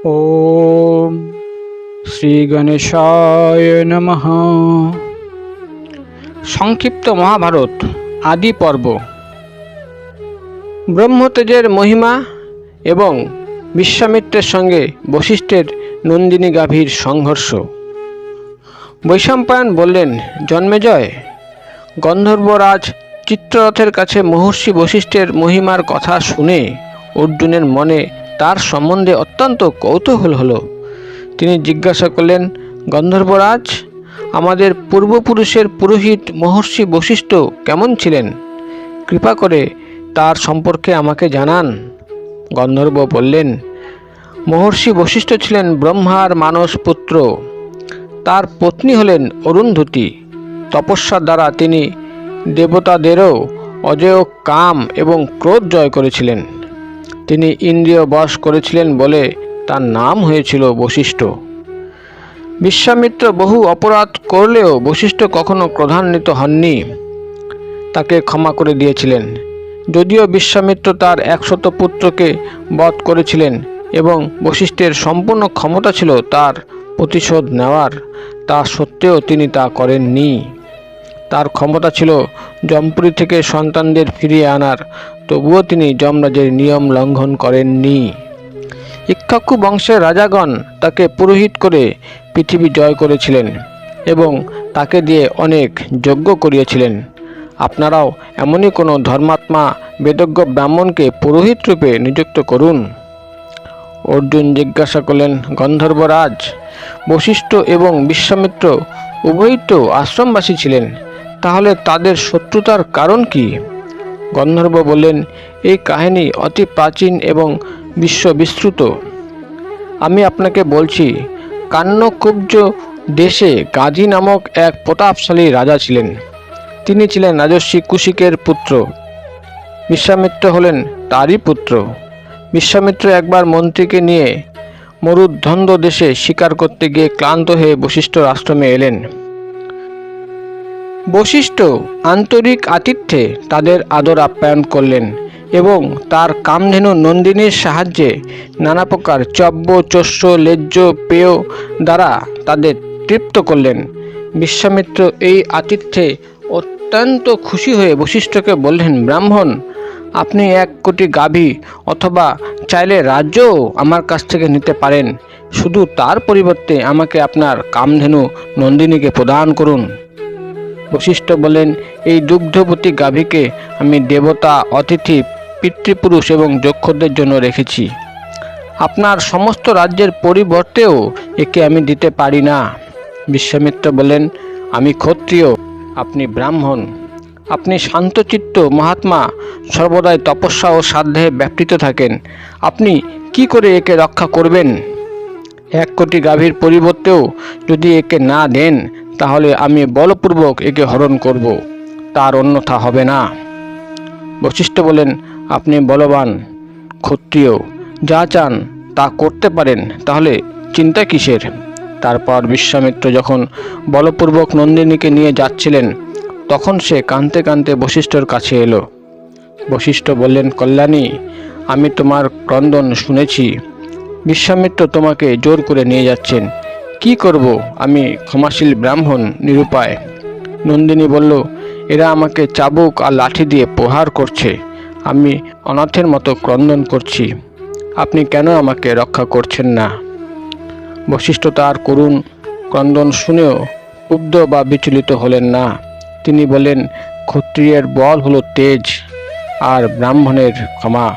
ওম শ্রী গণেশায় নমঃ। সংক্ষিপ্ত মহাভারত আদি পর্ব। ব্রহ্মতেজের মহিমা এবং বিশ্বামিত্রের সঙ্গে বশিষ্ঠের নন্দিনী গাভীর সংঘর্ষ। বৈশম্পায়ন বললেন, জন্মেজয়, গন্ধর্বরাজ চিত্ররথের কাছে মহর্ষি বশিষ্ঠের মহিমার কথা শুনে অর্জুনের মনে তার সম্বন্ধে অত্যন্ত কৌতূহল হলো। তিনি জিজ্ঞাসা করলেন, গন্ধর্বরাজ, আমাদের পূর্বপুরুষের পুরোহিত মহর্ষি বশিষ্ঠ কেমন ছিলেন? কৃপা করে তার সম্পর্কে আমাকে জানান। গন্ধর্ব বললেন, মহর্ষি বশিষ্ঠ ছিলেন ব্রহ্মার মানস পুত্র। তার পত্নী হলেন অরুন্ধতী। তপস্যার দ্বারা তিনি দেবতাদেরও অজেয় কাম এবং ক্রোধ জয় করেছিলেন। তিনি ইন্দ্রিয় বশ করেছিলেন বলে তার নাম হয়েছিল বশিষ্ঠ। বিশ্বামিত্র বহু অপরাধ করলেও বশিষ্ঠ কখনো ক্রোধান্বিত হননি, তাকে ক্ষমা করে দিয়েছিলেন। যদিও বিশ্বামিত্র তার 100 পুত্রকে বধ করেছিলেন এবং বশিষ্ঠের সম্পূর্ণ ক্ষমতা ছিল তার প্রতিশোধ নেওয়ার, তা সত্ত্বেও তিনি তা করেননি। তার ক্ষমতা ছিল যমপুরী থেকে সন্তানদের ফিরিয়ে আনার, তবুও তিনি যমরাজের নিয়ম লঙ্ঘন করেননি। ইক্ষ্বাকু বংশের রাজাগণ তাকে পুরোহিত করে পৃথিবী জয় করেছিলেন এবং তাকে দিয়ে অনেক যজ্ঞ করিয়েছিলেন। আপনারাও এমনই কোনো ধর্মাত্মা বেদজ্ঞ ব্রাহ্মণকে পুরোহিত রূপে নিযুক্ত করুন। অর্জুন জিজ্ঞাসা করলেন, গন্ধর্বরাজ, বশিষ্ঠ এবং বিশ্বামিত্র উভয়ই তো আশ্রমবাসী ছিলেন, তাহলে তাদের শত্রুতার কারণ কি? গন্ধর্ব বললেন, এই কাহিনী অতি প্রাচীন এবং বিশ্ববিশ্রুত। আমি আপনাকে বলছি, কান্যকুব্জ দেশে গাজী নামক এক প্রতাপশালী রাজা ছিলেন। তিনি ছিলেন রাজর্ষি কুশিকের পুত্র। বিশ্বামিত্র হলেন তারই পুত্র। বিশ্বামিত্র একবার মন্ত্রীকে নিয়ে মরুদ্ধন্দ দেশে শিকার করতে গিয়ে ক্লান্ত হয়ে বশিষ্ঠর আশ্রমে এলেন। বশিষ্ঠ আন্তরিক আতিথ্যে তাদের আদর আপ্যায়ন করলেন এবং তার কামধেনু নন্দিনীর সাহায্যে নানা প্রকার চব্য, চস্য, লেজ্জ পেয় দ্বারা তাদের তৃপ্ত করলেন। বিশ্বামিত্র এই আতিথ্যে অত্যন্ত খুশি হয়ে বশিষ্ঠকে বললেন, ব্রাহ্মণ, আপনি 1 কোটি গাভী অথবা চাইলে রাজ্যও আমার কাছ থেকে নিতে পারেন। শুধু তার পরিবর্তে আমাকে আপনার কামধেনু নন্দিনীকে প্রদান করুন। বশিষ্ঠ বলেন, এই দুগ্ধবতী গাভীকে আমি দেবতা, অতিথি, পিতৃপুরুষ এবং যক্ষদের জন্য রেখেছি। আপনার সমস্ত রাজ্যের পরিবর্তেও একে আমি দিতে পারি না। বিশ্বামিত্র বলেন, আমি ক্ষত্রিয়, আপনি ব্রাহ্মণ। আপনি শান্তচিত্ত মহাত্মা, সর্বদাই তপস্যা ও সাধ্যে ব্যাপৃত থাকেন। আপনি কি করে একে রক্ষা করবেন? 1 কোটি গাভীর পরিবর্তেও যদি একে না দেন, তাহলে আমি বলপূর্বক একে হরণ করব, তার অন্যথা হবে না। বশিষ্ঠ বলেন, আপনি বলবান, ক্ষত্রিয়, যা চান তা করতে পারেন, তাহলে চিন্তা কিসের? তারপর বিশ্বামিত্র যখন বলপূর্বক নন্দিনীকে নিয়ে যাচ্ছিলেন, তখন সে কাঁদতে কাঁদতে বশিষ্ঠর কাছে এলো। বশিষ্ঠ বললেন, কল্যাণী, আমি তোমার ক্রন্দন শুনেছি। বিশ্বামিত্র তোমাকে জোর করে নিয়ে যাচ্ছেন। কি করব? আমি ক্ষমাশীল ব্রাহ্মণ, নিরুপায়। নন্দিনী বলল, এরা আমাকে চাবুক আর লাঠি দিয়ে প্রহার করছে। আমি অনাথের মতো ক্রন্দন করছি। আপনি কেন আমাকে রক্ষা করছেন না? বশিষ্ঠ তার করুণ ক্রন্দন শুনেও ক্ষুব্ধ বা বিচলিত হলেন না। তিনি বলেন, ক্ষত্রিয়ের বল হলো তেজ, আর ব্রাহ্মণের ক্ষমা।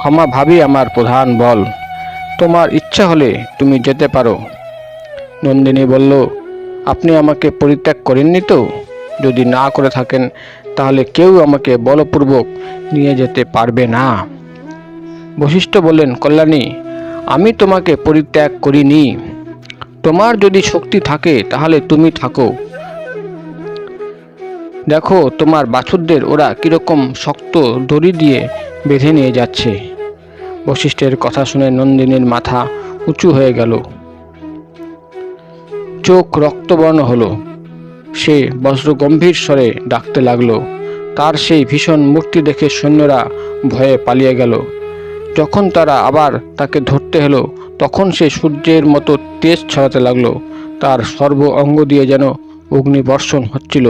ক্ষমা ভাবই আমার প্রধান বল। তোমার ইচ্ছা হলে তুমি যেতে পারো। নন্দিনী বলল, আপনি আমাকে পরিত্যাগ করেননি তো? যদি না করে থাকেন, তাহলে কেউ আমাকে বলপূর্বক নিয়ে যেতে পারবে না। বশিষ্ঠ বললেন, কল্যাণী, আমি তোমাকে পরিত্যাগ করিনি। তোমার যদি শক্তি থাকে তাহলে তুমি থাকো। দেখো তোমার বাছুরদের ওরা কিরকম শক্ত দড়ি দিয়ে বেঁধে নিয়ে যাচ্ছে। বশিষ্ঠের কথা শুনে নন্দিনীর মাথা উঁচু হয়ে গেল, চোখ রক্তবর্ণ হলো। সে বজ্রগম্ভীর স্বরে ডাকতে লাগলো। তার সেই ভীষণ মূর্তি দেখে সৈন্যরা ভয়ে পালিয়ে গেল। যখন তারা আবার তাকে ধরতে এলো তখন সে সূর্যের মতো তেজ ছড়াতে লাগলো। তার সর্ব অঙ্গ দিয়ে যেন অগ্নিবর্ষণ হচ্ছিল।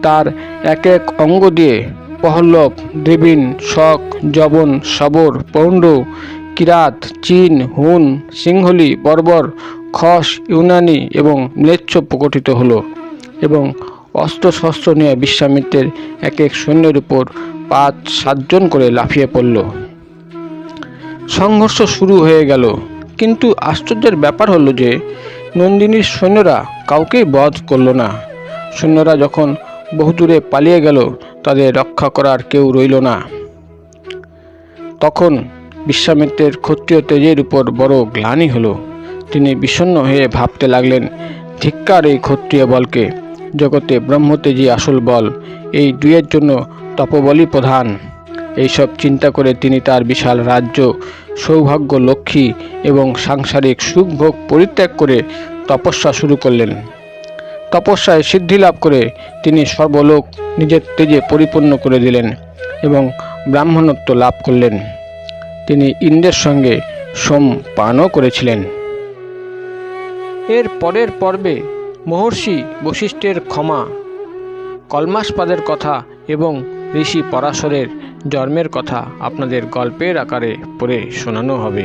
তার এক এক অঙ্গ দিয়ে পহল্লব, দ্রিবিন, শক, যবন, শবর, পৌণ্ড, কিরাত, চীন, হুন, সিংহলি, বর্বর, খস, ইউনানি এবং ম্লেচ্ছ প্রকটিত হলো এবং অস্ত্রশস্ত্র নিয়ে বিশ্বামিত্রের এক এক সৈন্যের উপর 5-7 জন করে লাফিয়ে পড়ল। সংঘর্ষ শুরু হয়ে গেল, কিন্তু আশ্চর্যের ব্যাপার হলো যে নন্দিনীর সৈন্যরা কাউকেই বধ করল না। সৈন্যরা যখন বহুদূরে পালিয়ে গেল তাদের রক্ষা করার কেউ রইল না। তখন বিশ্বামিত্রের ক্ষত্রিয় তেজের উপর বড় গ্লানি হলো। তিনি বিষণ্ণ হয়ে ভাবতে লাগলেন, ধিক্কার এই ক্ষত্রিয় বলকে, জগতে ব্রহ্মতেজই আসল বল, এই দুইয়ের জন্য তপবলই প্রধান। এইসব চিন্তা করে তিনি তার বিশাল রাজ্য, সৌভাগ্য, লক্ষ্মী এবং সাংসারিক সুখভোগ পরিত্যাগ করে তপস্যা শুরু করলেন। তপস্যায় সিদ্ধি লাভ করে তিনি সর্বলোক নিজের তেজে পরিপূর্ণ করে দিলেন এবং ব্রাহ্মণত্ব লাভ করলেন। তিনি ইন্দ্রের সঙ্গে সোমপানও করেছিলেন। এর পরের পর্বে মহর্ষি বশিষ্ঠের ক্ষমা, কলমাসপাদের কথা এবং ঋষি পরাশরের জন্মের কথা আপনাদের গল্পের আকারে পড়ে শোনানো হবে।